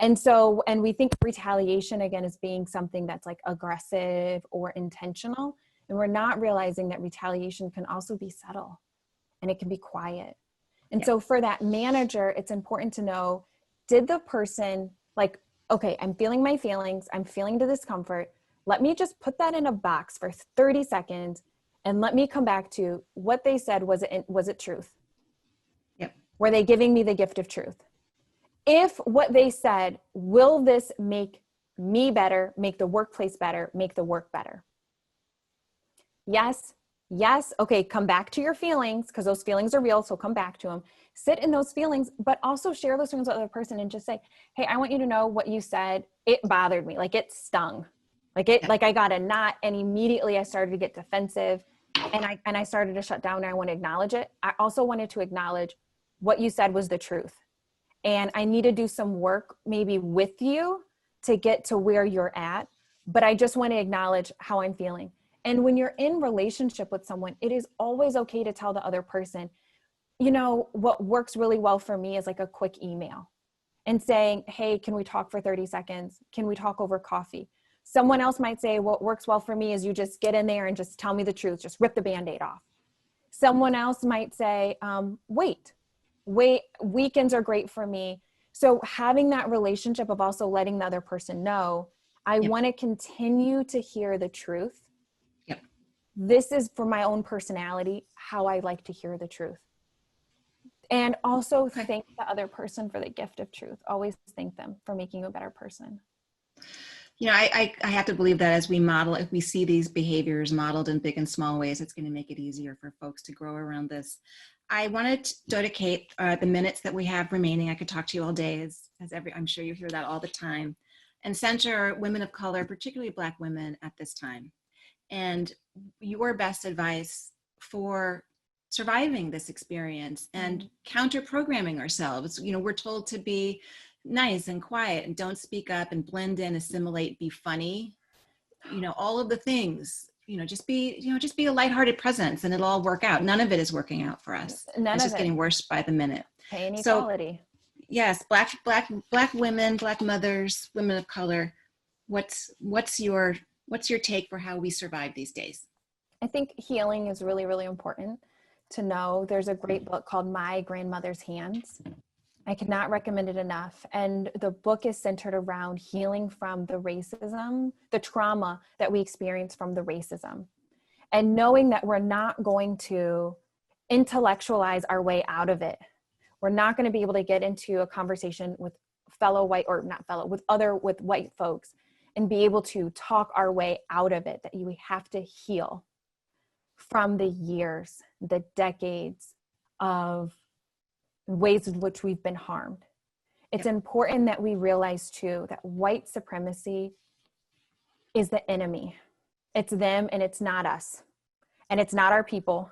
And so, and we think retaliation again as being something that's like aggressive or intentional. And we're not realizing that retaliation can also be subtle and it can be quiet. And so for that manager, it's important to know, did the person like, okay, I'm feeling my feelings, I'm feeling the discomfort. Let me just put that in a box for 30 seconds and let me come back to what they said. Was it truth? Were they giving me the gift of truth? If what they said, will this make me better, make the workplace better, make the work better? Yes. Okay, come back to your feelings, because those feelings are real, so come back to them. Sit in those feelings, but also share those feelings with the other person and just say, hey, I want you to know what you said, it bothered me, like it stung. Like I got a knot, and immediately I started to get defensive, and I started to shut down, and I want to acknowledge it. I also wanted to acknowledge what you said was the truth. And I need to do some work maybe with you to get to where you're at, but I just want to acknowledge how I'm feeling. And when you're in relationship with someone, it is always okay to tell the other person, you know, what works really well for me is like a quick email and saying, hey, can we talk for 30 seconds? Can we talk over coffee? Someone else might say, what works well for me is you just get in there and just tell me the truth, just rip the Band-Aid off. Someone else might say, wait, weekends are great for me. So having that relationship of also letting the other person know, I want to continue to hear the truth. This is for my own personality, how I like to hear the truth. And also thank the other person for the gift of truth. Always thank them for making you a better person. You know, I have to believe that as we model, if we see these behaviors modeled in big and small ways, it's going to make it easier for folks to grow around this. I wanted to dedicate the minutes that we have remaining. I could talk to you all day, I'm sure you hear that all the time, and center women of color, particularly Black women at this time. And your best advice for surviving this experience and counter-programming ourselves. You know, we're told to be nice and quiet and don't speak up and blend in, assimilate, be funny, you know, all of the things. You know, just be a lighthearted presence and it'll all work out. None of it is working out for us. It's just getting worse by the minute. Pay inequality. So, yes, Black women, Black mothers, women of color. What's your take for how we survive these days? I think healing is really, really important to know. There's a great book called My Grandmother's Hands. I cannot recommend it enough. And the book is centered around healing from the racism, the trauma that we experience from the racism. And knowing that we're not going to intellectualize our way out of it. We're not going to be able to get into a conversation with with white folks and be able to talk our way out of it, that we have to heal from the years, the decades of ways in which we've been harmed. It's important that we realize too that white supremacy is the enemy. It's them and it's not us. And it's not our people.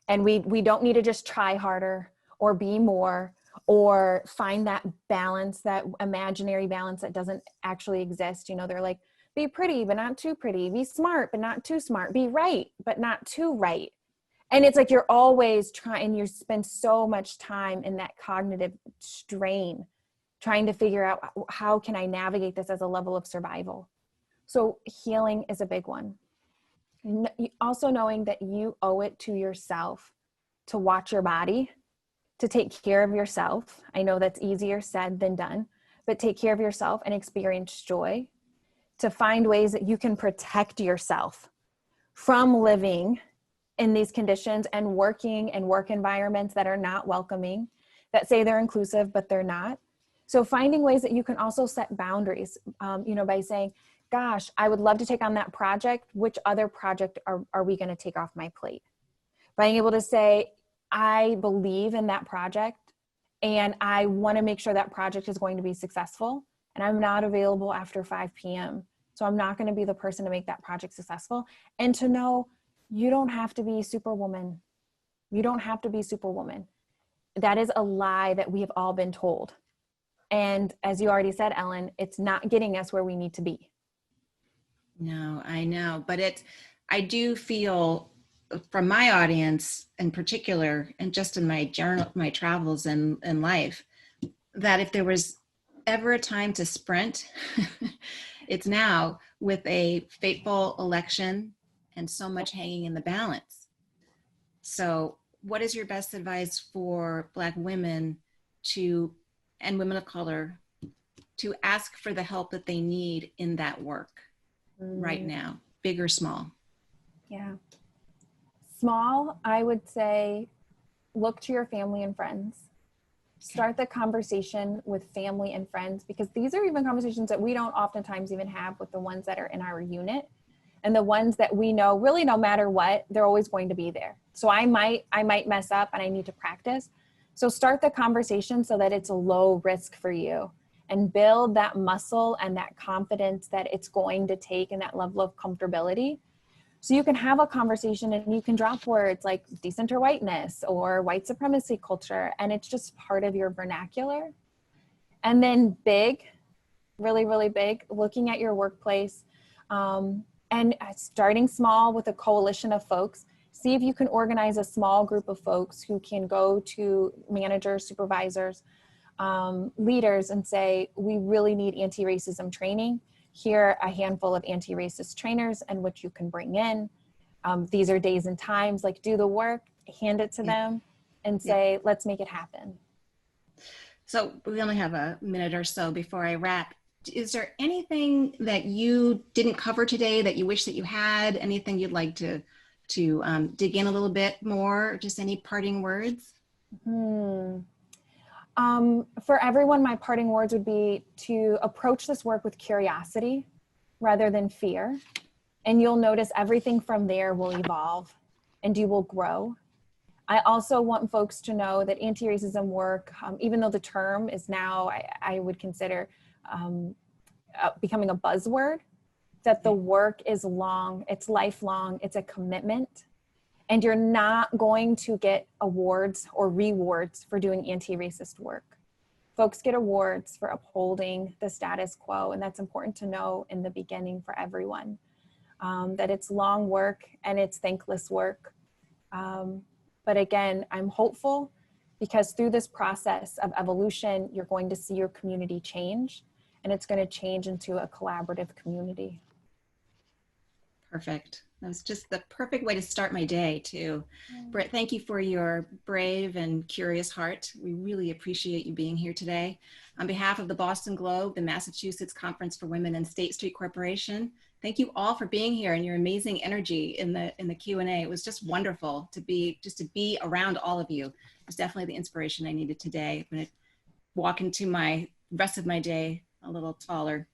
And we don't need to just try harder or be more or find that balance, that imaginary balance that doesn't actually exist. You know, they're like, be pretty, but not too pretty. Be smart, but not too smart. Be right, but not too right. And it's like you're always trying, you spend so much time in that cognitive strain, trying to figure out how can I navigate this as a level of survival. So healing is a big one. Also knowing that you owe it to yourself to watch your body, to take care of yourself. I know that's easier said than done, but take care of yourself and experience joy, to find ways that you can protect yourself from living in these conditions and working in work environments that are not welcoming, that say they're inclusive, but they're not. So finding ways that you can also set boundaries, by saying, gosh, I would love to take on that project. Which other project are we going to take off my plate? Being able to say, I believe in that project and I want to make sure that project is going to be successful, and I'm not available after 5 p.m. So I'm not going to be the person to make that project successful. And to know you don't have to be Superwoman. You don't have to be Superwoman. That is a lie that we have all been told. And as you already said, Ellen, it's not getting us where we need to be. No, I know, but I do feel from my audience in particular, and just in my travels in life, that if there was ever a time to sprint, it's now, with a fateful election and so much hanging in the balance. So what is your best advice for Black women and women of color to ask for the help that they need in that work right now, big or small? Yeah. Small, I would say, look to your family and friends. Start the conversation with family and friends, because these are even conversations that we don't oftentimes even have with the ones that are in our unit, and the ones that we know really no matter what, they're always going to be there. So I might mess up and I need to practice. So start the conversation so that it's a low risk for you, and build that muscle and that confidence that it's going to take, and that level of comfortability. So you can have a conversation and you can drop words like decenter whiteness or white supremacy culture, and it's just part of your vernacular. And then big, really, really big, looking at your workplace and starting small with a coalition of folks. See if you can organize a small group of folks who can go to managers, supervisors, leaders, and say, we really need anti-racism training. Here are a handful of anti-racist trainers and what you can bring in. These are days and times, like do the work, hand it to them and say, let's make it happen. So we only have a minute or so before I wrap. Is there anything that you didn't cover today that you wish that you had? Anything you'd like to dig in a little bit more? Just any parting words? For everyone, my parting words would be to approach this work with curiosity rather than fear. And you'll notice everything from there will evolve and you will grow. I also want folks to know that anti-racism work, even though the term is now, I would consider becoming a buzzword, that the work is long, it's lifelong, it's a commitment. And you're not going to get awards or rewards for doing anti-racist work. Folks get awards for upholding the status quo, and that's important to know in the beginning for everyone, that it's long work and it's thankless work. But again, I'm hopeful, because through this process of evolution, you're going to see your community change, and it's going to change into a collaborative community. Perfect. That was just the perfect way to start my day too. Britt, thank you for your brave and curious heart. We really appreciate you being here today. On behalf of the Boston Globe, the Massachusetts Conference for Women, and State Street Corporation, thank you all for being here and your amazing energy in the Q&A. It was just wonderful to be around all of you. It was definitely the inspiration I needed today. I'm going to walk into my rest of my day a little taller.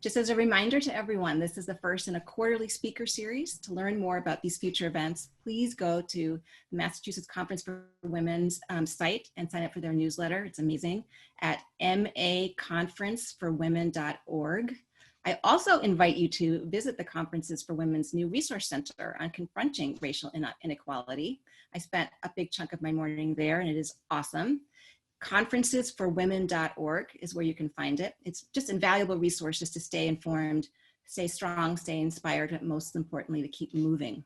Just as a reminder to everyone, this is the first in a quarterly speaker series. To learn more about these future events, please go to the Massachusetts Conference for Women's site and sign up for their newsletter. It's amazing, at maconferenceforwomen.org. I also invite you to visit the Conferences for Women's new resource center on confronting racial inequality. I spent a big chunk of my morning there, and it is awesome. Conferencesforwomen.org is where you can find it. It's just invaluable resource just to stay informed, stay strong, stay inspired, but most importantly, to keep moving.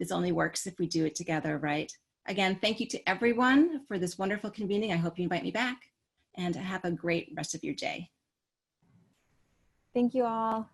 This only works if we do it together, right? Again, thank you to everyone for this wonderful convening. I hope you invite me back, and have a great rest of your day. Thank you all.